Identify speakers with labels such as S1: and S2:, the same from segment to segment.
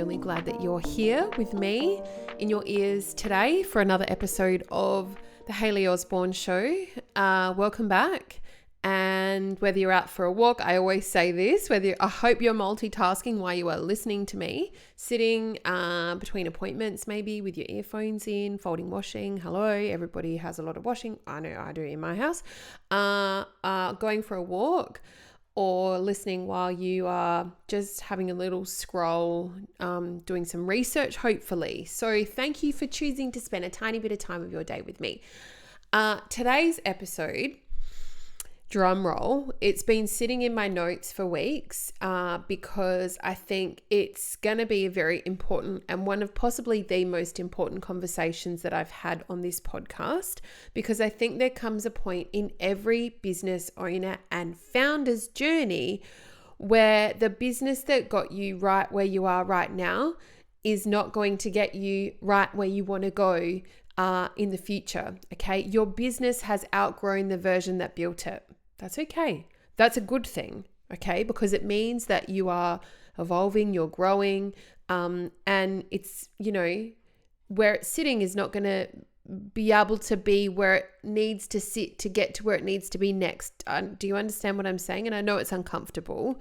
S1: really glad that you're here with me in your ears today for another episode of the Hayley Osborne Show. Welcome back. And whether you're out for a walk, I always say this, I hope you're multitasking while you are listening to me, sitting between appointments, maybe with your earphones in, folding washing. Hello, everybody has a lot of washing. I know I do in my house. Going for a walk, or listening while you are just having a little scroll, doing some research, hopefully. So thank you for choosing to spend a tiny bit of time of your day with me. Today's episode, drum roll, it's been sitting in my notes for weeks because I think it's going to be a very important and one of possibly the most important conversations that I've had on this podcast, because I think there comes a point in every business owner and founder's journey where the business that got you right where you are right now is not going to get you right where you want to go in the future. Okay, your business has outgrown the version that built it. That's okay. That's a good thing, okay? Because it means that you are evolving, you're growing, and it's, where it's sitting is not going to be able to be where it needs to sit to get to where it needs to be next. Do you understand what I'm saying? And I know it's uncomfortable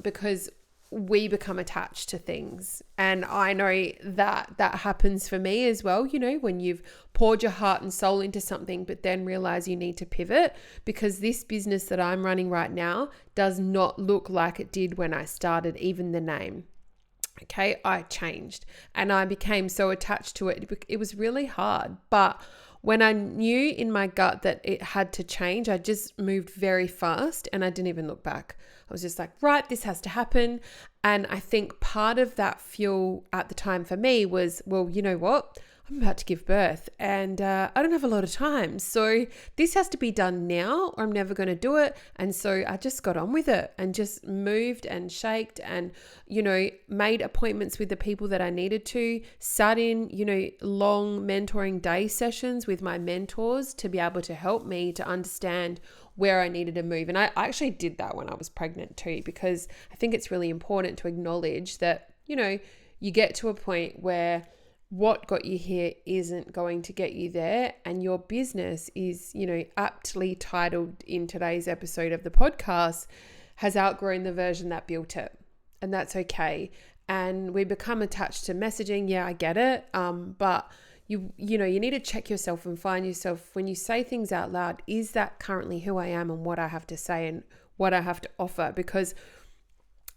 S1: because we become attached to things. And I know that happens for me as well, when you've poured your heart and soul into something, but then realize you need to pivot, because this business that I'm running right now does not look like it did when I started, even the name. Okay, I changed and I became so attached to it. It was really hard, but when I knew in my gut that it had to change, I just moved very fast and I didn't even look back. I was just like, right, this has to happen. And I think part of that fuel at the time for me was, well, you know what? I'm about to give birth and I don't have a lot of time. So this has to be done now or I'm never going to do it. And so I just got on with it and just moved and shaked and, made appointments with the people that I needed to, sat in, long mentoring day sessions with my mentors to be able to help me to understand where I needed to move. And I actually did that when I was pregnant too, because I think it's really important to acknowledge that, you get to a point where what got you here isn't going to get you there. And your business is, aptly titled in today's episode of the podcast, has outgrown the version that built it. And that's okay. And we become attached to messaging. Yeah, I get it. But you need to check yourself and find yourself when you say things out loud, is that currently who I am and what I have to say and what I have to offer? Because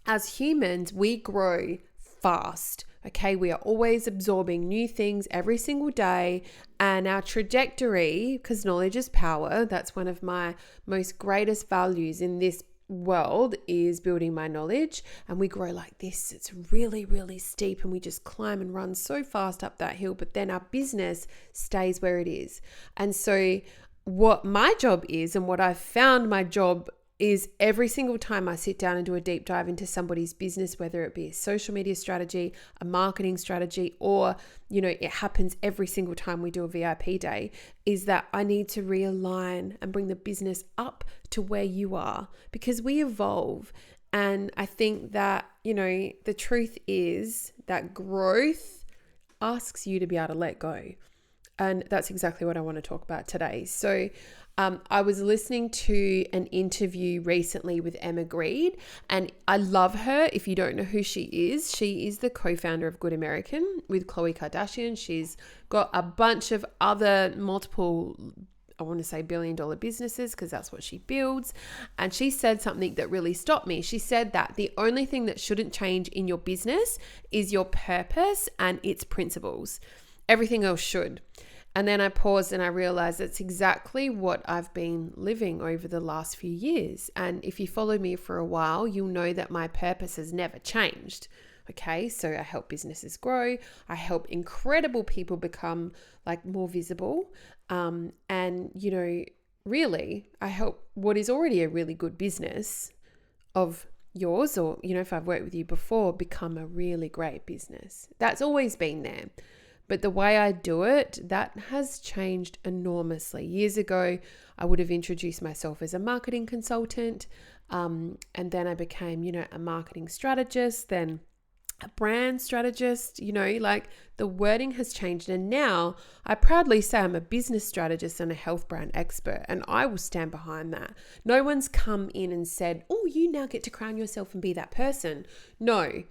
S1: as humans, we grow fast. Okay, we are always absorbing new things every single day, and our trajectory, because knowledge is power, that's one of my most greatest values in this world, is building my knowledge. And we grow like this. It's really, really steep and we just climb and run so fast up that hill, but then our business stays where it is. And so what my job is, and what I've found my job is, every single time I sit down and do a deep dive into somebody's business, whether it be a social media strategy, a marketing strategy, or, it happens every single time we do a VIP day, is that I need to realign and bring the business up to where you are, because we evolve. And I think that, the truth is that growth asks you to be able to let go. And that's exactly what I want to talk about today. So I was listening to an interview recently with Emma Grede, and I love her. If you don't know who she is the co-founder of Good American with Khloe Kardashian. She's got a bunch of other multiple, I want to say billion-dollar businesses, because that's what she builds. And she said something that really stopped me. She said that the only thing that shouldn't change in your business is your purpose and its principles. Everything else should. And then I paused and I realized that's exactly what I've been living over the last few years. And if you follow me for a while, you'll know that my purpose has never changed. Okay, so I help businesses grow. I help incredible people become more visible. And, really, I help what is already a really good business of yours, or, if I've worked with you before, become a really great business. That's always been there. But the way I do it, that has changed enormously. Years ago, I would have introduced myself as a marketing consultant. And then I became, a marketing strategist. Then a brand strategist, like the wording has changed. And now I proudly say I'm a business strategist and a health brand expert, and I will stand behind that. No one's come in and said, oh, you now get to crown yourself and be that person. No,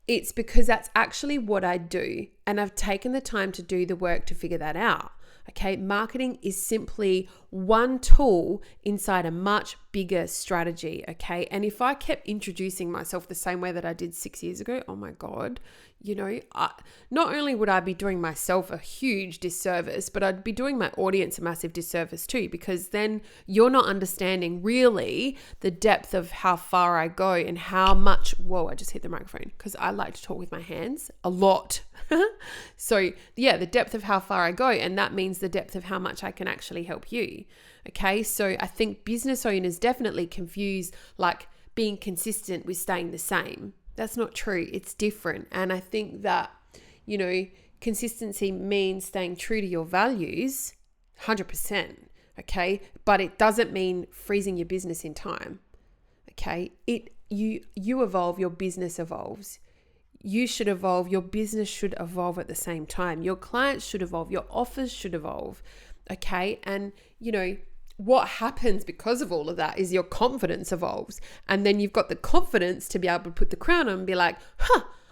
S1: it's because that's actually what I do. And I've taken the time to do the work to figure that out. Okay, marketing is simply one tool inside a much bigger strategy. Okay, and if I kept introducing myself the same way that I did 6 years ago, oh my God, not only would I be doing myself a huge disservice, but I'd be doing my audience a massive disservice too, because then you're not understanding really the depth of how far I go and how much, whoa, I just hit the microphone because I like to talk with my hands a lot. So yeah, the depth of how far I go, and that means the depth of how much I can actually help you. Okay, so I think business owners definitely confuse like being consistent with staying the same. That's not true. It's different. And I think that, consistency means staying true to your values, 100%. Okay, but it doesn't mean freezing your business in time. Okay, you evolve, your business evolves. You should evolve, your business should evolve at the same time. Your clients should evolve, your offers should evolve. Okay, and what happens because of all of that is your confidence evolves. And then you've got the confidence to be able to put the crown on and be like,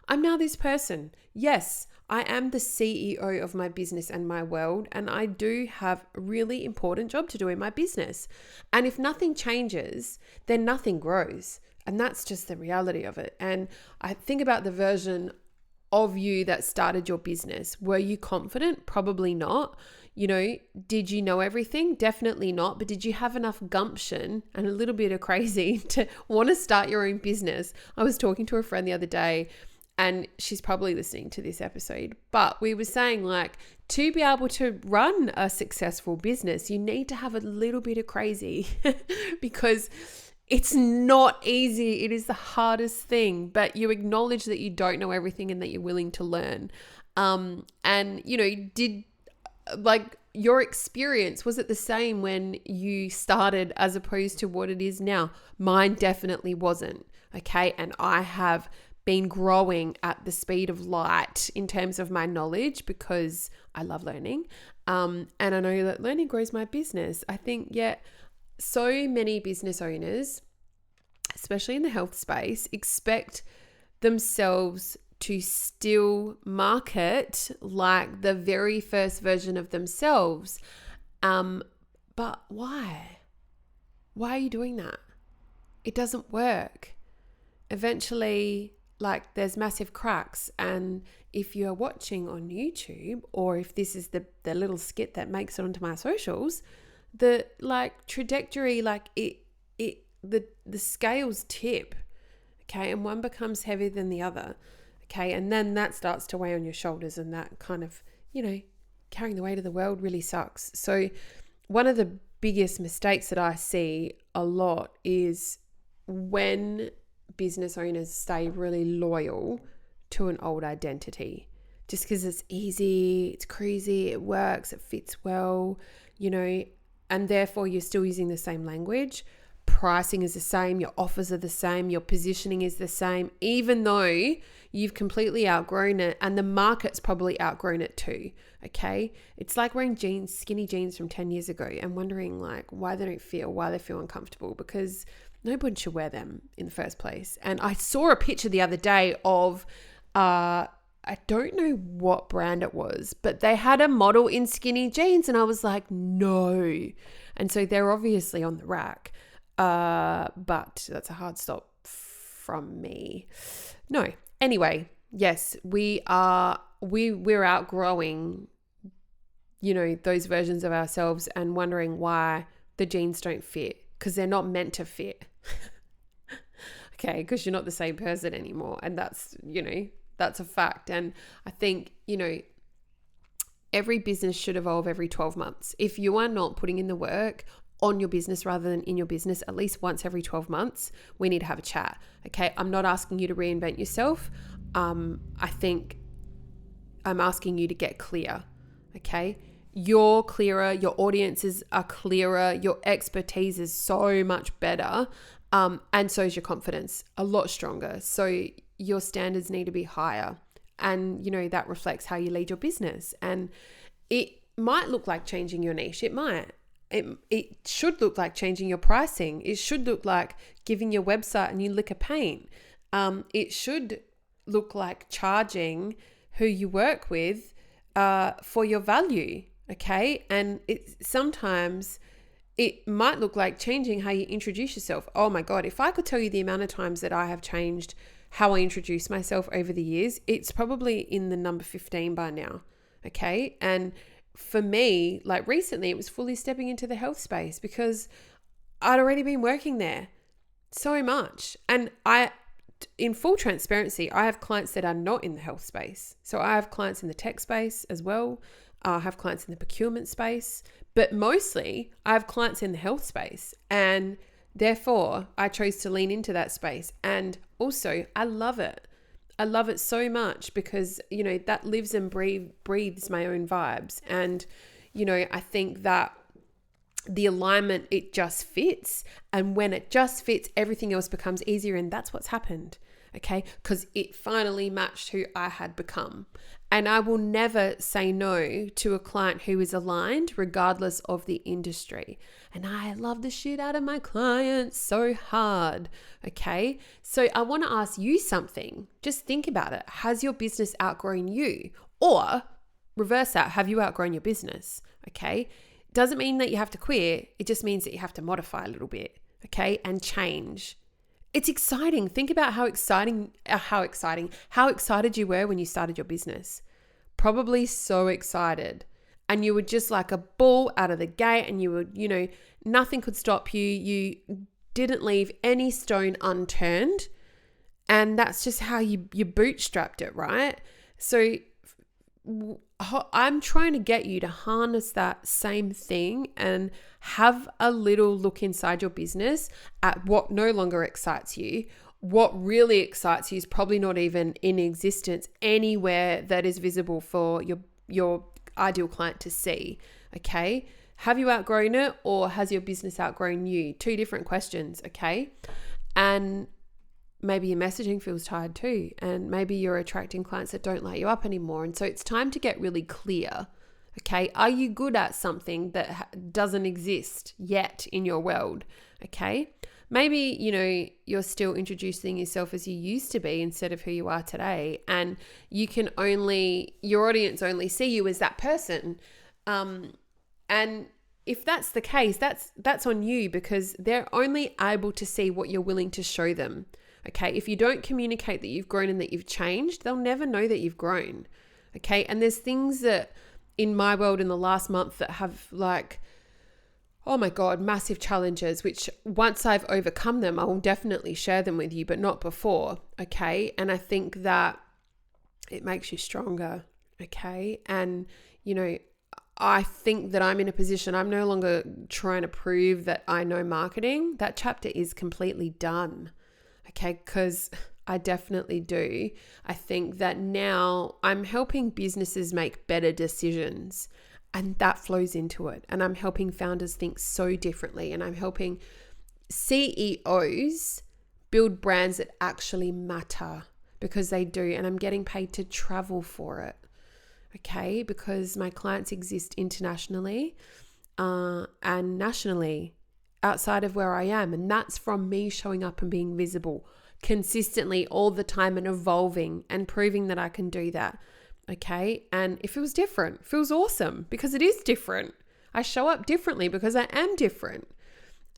S1: I'm now this person. Yes, I am the CEO of my business and my world, and I do have a really important job to do in my business. And if nothing changes, then nothing grows. And that's just the reality of it. And I think about the version of you that started your business. Were you confident? Probably not. Did you know everything? Definitely not. But did you have enough gumption and a little bit of crazy to want to start your own business? I was talking to a friend the other day, and she's probably listening to this episode, but we were saying like, to be able to run a successful business, you need to have a little bit of crazy because it's not easy. It is the hardest thing, but you acknowledge that you don't know everything and that you're willing to learn. Did like your experience, was it the same when you started as opposed to what it is now? Mine definitely wasn't. Okay. And I have been growing at the speed of light in terms of my knowledge because I love learning. And I know that learning grows my business. I think, so many business owners, especially in the health space, expect themselves to still market like the very first version of themselves. But why? Why are you doing that? It doesn't work. Eventually, like there's massive cracks. And if you're watching on YouTube, or if this is the little skit that makes it onto my socials, the like trajectory, like the scales tip, okay, and one becomes heavier than the other, okay, and then that starts to weigh on your shoulders, and that kind of, carrying the weight of the world really sucks. So one of the biggest mistakes that I see a lot is when business owners stay really loyal to an old identity just because it's easy, it's crazy, it works, it fits well, and therefore you're still using the same language. Pricing is the same, your offers are the same, your positioning is the same, even though you've completely outgrown it and the market's probably outgrown it too. Okay. It's like wearing jeans, skinny jeans from 10 years ago and wondering like why they feel uncomfortable, because nobody should wear them in the first place. And I saw a picture the other day of, I don't know what brand it was, but they had a model in skinny jeans and I was like, no. And so they're obviously on the rack. But that's a hard stop from me. No. Anyway, yes, we're outgrowing, those versions of ourselves and wondering why the jeans don't fit, because they're not meant to fit. Okay, because you're not the same person anymore. And that's, that's a fact. And I think, every business should evolve every 12 months. If you are not putting in the work on your business rather than in your business at least once every 12 months, we need to have a chat. Okay. I'm not asking you to reinvent yourself. I think I'm asking you to get clear. Okay. You're clearer. Your audiences are clearer. Your expertise is so much better. And so is your confidence, a lot stronger. So your standards need to be higher. And, that reflects how you lead your business. And it might look like changing your niche. It might. It should look like changing your pricing. It should look like giving your website a new lick of paint. It should look like charging who you work with for your value. Okay. And sometimes it might look like changing how you introduce yourself. Oh my God, if I could tell you the amount of times that I have changed how I introduce myself over the years, it's probably in the number 15 by now. Okay. And for me, like recently, it was fully stepping into the health space because I'd already been working there so much. And in full transparency, I have clients that are not in the health space. So I have clients in the tech space as well. I have clients in the procurement space, but mostly I have clients in the health space. And therefore, I chose to lean into that space. And also, I love it. I love it so much because, that lives and breathes my own vibes. And, I think that the alignment, it just fits. And when it just fits, everything else becomes easier. And that's what's happened. Okay. Because it finally matched who I had become. And I will never say no to a client who is aligned regardless of the industry. And I love the shit out of my clients so hard. Okay. So I want to ask you something. Just think about it. Has your business outgrown you? Or reverse that. Have you outgrown your business? Okay. Doesn't mean that you have to quit. It just means that you have to modify a little bit. Okay. And change. It's exciting. Think about how excited you were when you started your business. Probably so excited. And you were just like a bull out of the gate and you were, nothing could stop you. You didn't leave any stone unturned. And that's just how you bootstrapped it, right? So I'm trying to get you to harness that same thing and have a little look inside your business at what no longer excites you. What really excites you is probably not even in existence anywhere that is visible for your ideal client to see. Okay. Have you outgrown it or has your business outgrown you? Two different questions. Okay. And maybe your messaging feels tired too. And maybe you're attracting clients that don't light you up anymore. And so it's time to get really clear. Okay. Are you good at something that doesn't exist yet in your world? Okay. Maybe, you're still introducing yourself as you used to be instead of who you are today. And your audience only see you as that person. And if that's the case, that's on you because they're only able to see what you're willing to show them. Okay. If you don't communicate that you've grown and that you've changed, they'll never know that you've grown. Okay. And there's things that in my world in the last month that have oh my God, massive challenges, which once I've overcome them, I will definitely share them with you, but not before. Okay. And I think that it makes you stronger. Okay. And, I think that I'm in a position, I'm no longer trying to prove that I know marketing. That chapter is completely done. Okay. Because I definitely do. I think that now I'm helping businesses make better decisions. And that flows into it. And I'm helping founders think so differently. And I'm helping CEOs build brands that actually matter because they do. And I'm getting paid to travel for it. Okay. Because my clients exist internationally and nationally outside of where I am. And that's from me showing up and being visible consistently all the time and evolving and proving that I can do that. Okay. And it feels different. It feels awesome because it is different. I show up differently because I am different.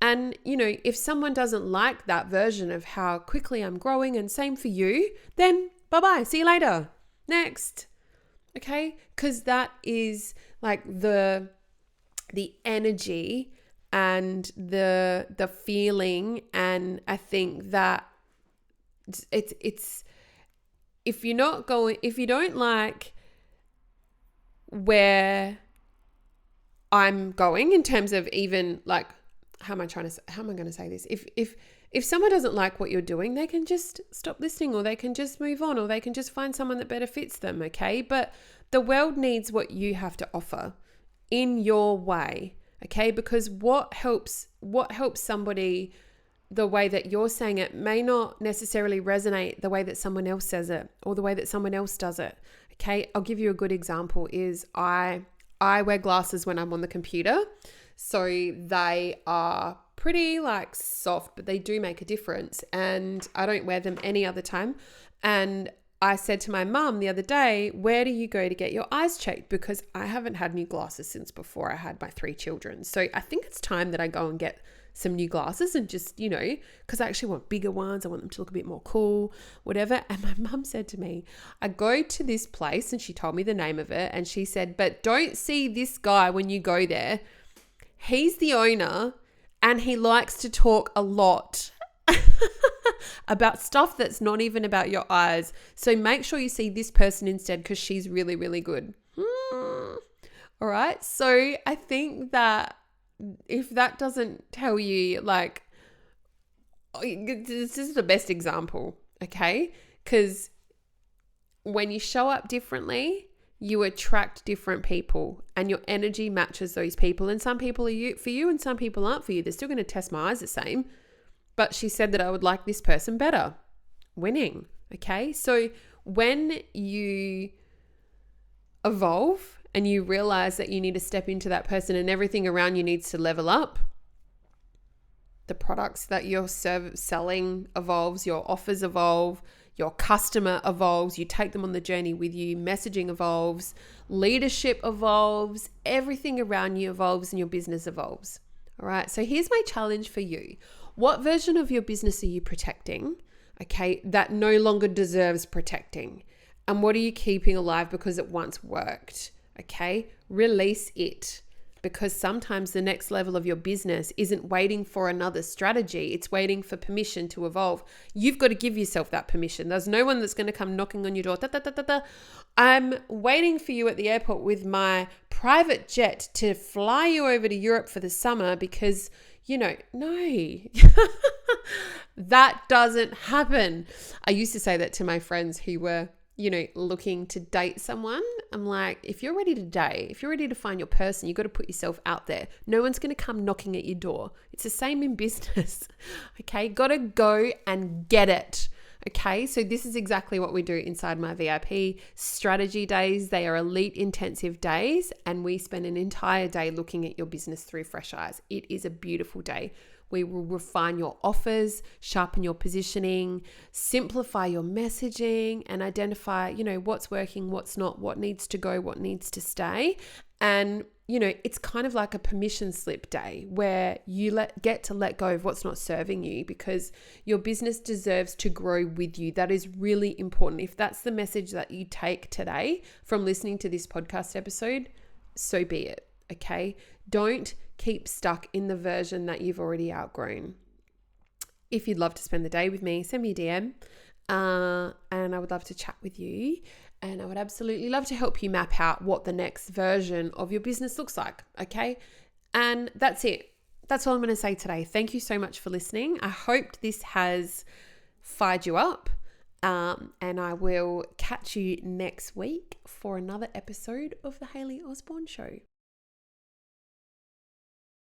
S1: And, if someone doesn't like that version of how quickly I'm growing and same for you, then bye-bye. See you later. Next. Okay. Because that is like the energy and the feeling. And I think that it's, if you don't like where I'm going in terms of even like, how am I going to say this? If someone doesn't like what you're doing, they can just stop listening or they can just move on or they can just find someone that better fits them. Okay. But the world needs what you have to offer in your way. Okay. Because what helps somebody the way that you're saying it may not necessarily resonate the way that someone else says it or the way that someone else does it. Okay, I'll give you a good example is I wear glasses when I'm on the computer. So they are pretty like soft, but they do make a difference. And I don't wear them any other time. And I said to my mum the other day, where do you go to get your eyes checked? Because I haven't had new glasses since before I had my 3 children. So I think it's time that I go and get some new glasses and just, because I actually want bigger ones. I want them to look a bit more cool, whatever. And my mum said to me, I go to this place, and she told me the name of it. And she said, but don't see this guy when you go there. He's the owner and he likes to talk a lot about stuff that's not even about your eyes. So make sure you see this person instead because she's really, really good. All right. So I think that if that doesn't tell you, like, this is the best example, okay? Because when you show up differently, you attract different people and your energy matches those people. And some people are for you and some people aren't for you. They're still going to test my eyes the same. But she said that I would like this person better. Winning, okay? So when you evolve and you realize that you need to step into that person and everything around you needs to level up, the products that you're selling evolves, your offers evolve, your customer evolves, you take them on the journey with you, messaging evolves, leadership evolves, everything around you evolves and your business evolves. All right, so here's my challenge for you. What version of your business are you protecting, okay, that no longer deserves protecting? And what are you keeping alive because it once worked, okay? Release it. Because sometimes the next level of your business isn't waiting for another strategy. It's waiting for permission to evolve. You've got to give yourself that permission. There's no one that's going to come knocking on your door. I'm waiting for you at the airport with my private jet to fly you over to Europe for the summer because, no, that doesn't happen. I used to say that to my friends who were looking to date someone. I'm like, if you're ready to date, if you're ready to find your person, you got to put yourself out there. No one's going to come knocking at your door. It's the same in business. Okay. Got to go and get it. Okay. So this is exactly what we do inside my VIP strategy days. They are elite intensive days and we spend an entire day looking at your business through fresh eyes. It is a beautiful day. We will refine your offers, sharpen your positioning, simplify your messaging, and identify, what's working, what's not, what needs to go, what needs to stay. And, it's kind of like a permission slip day where you get to let go of what's not serving you because your business deserves to grow with you. That is really important. If that's the message that you take today from listening to this podcast episode, so be it. Okay. Don't keep stuck in the version that you've already outgrown. If you'd love to spend the day with me, send me a DM and I would love to chat with you. And I would absolutely love to help you map out what the next version of your business looks like. Okay. And that's it. That's all I'm going to say today. Thank you so much for listening. I hope this has fired you up. And I will catch you next week for another episode of the Hayley Osborne Show.